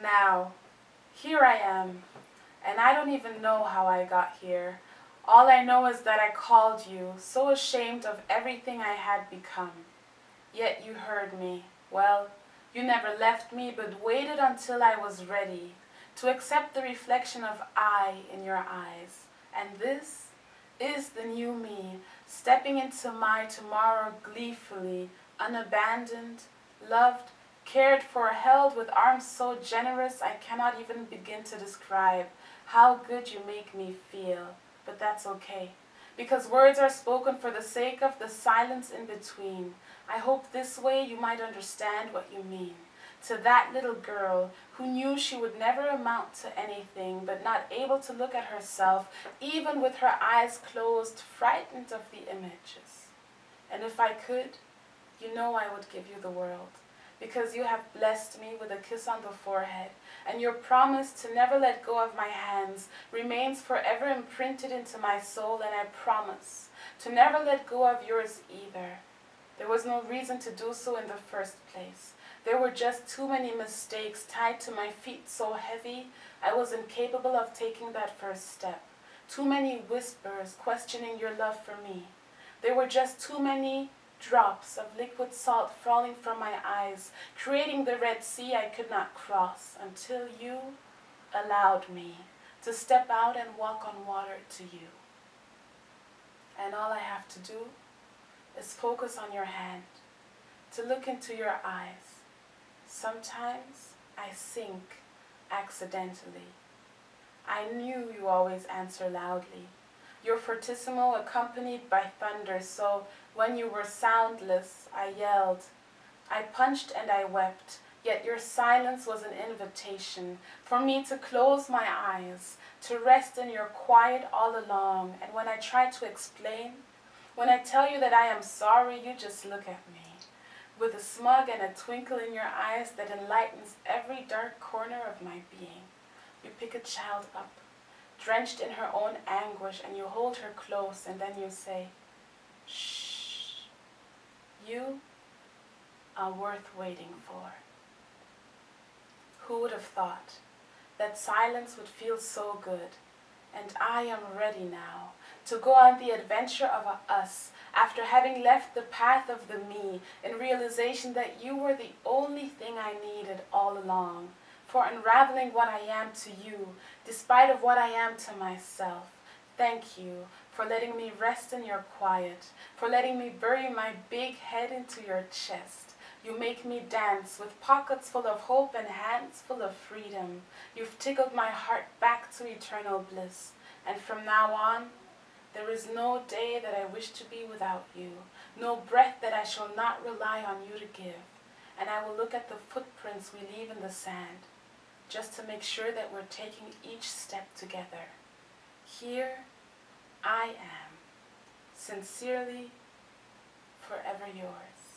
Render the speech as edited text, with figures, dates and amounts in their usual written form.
Now, here I am, and I don't even know how I got here. All I know is that I called you, so ashamed of everything I had become. Yet you heard me. Well, you never left me, but waited until I was ready to accept the reflection of I in your eyes. And this is the new me, stepping into my tomorrow gleefully, unabandoned, loved, cared for, held with arms so generous I cannot even begin to describe how good you make me feel. But that's okay, because words are spoken for the sake of the silence in between. I hope this way you might understand what you mean. To that little girl who knew she would never amount to anything, but not able to look at herself, even with her eyes closed, frightened of the images. And if I could, you know I would give you the world, because you have blessed me with a kiss on the forehead, and your promise to never let go of my hands remains forever imprinted into my soul, and I promise to never let go of yours either. There was no reason to do so in the first place. There were just too many mistakes tied to my feet so heavy I was incapable of taking that first step. Too many whispers questioning your love for me. There were just too many drops of liquid salt falling from my eyes, creating the Red Sea I could not cross, until you allowed me to step out and walk on water to you. And all I have to do is focus on your hand, to look into your eyes. Sometimes I sink accidentally. I knew you always answer loudly, your fortissimo accompanied by thunder, so when you were soundless, I yelled. I punched and I wept, yet your silence was an invitation for me to close my eyes, to rest in your quiet all along. And when I try to explain, when I tell you that I am sorry, you just look at me with a smug and a twinkle in your eyes that enlightens every dark corner of my being. You pick a child up, drenched in her own anguish, and you hold her close, and then you say, shh, you are worth waiting for. Who would have thought that silence would feel so good? And I am ready now to go on the adventure of us, after having left the path of the me, in realization that you were the only thing I needed all along, for unraveling what I am to you, despite of what I am to myself. Thank you for letting me rest in your quiet, for letting me bury my big head into your chest. You make me dance with pockets full of hope and hands full of freedom. You've tickled my heart back to eternal bliss. And from now on, there is no day that I wish to be without you, no breath that I shall not rely on you to give. And I will look at the footprints we leave in the sand, just to make sure that we're taking each step together. Here I am, sincerely, forever yours.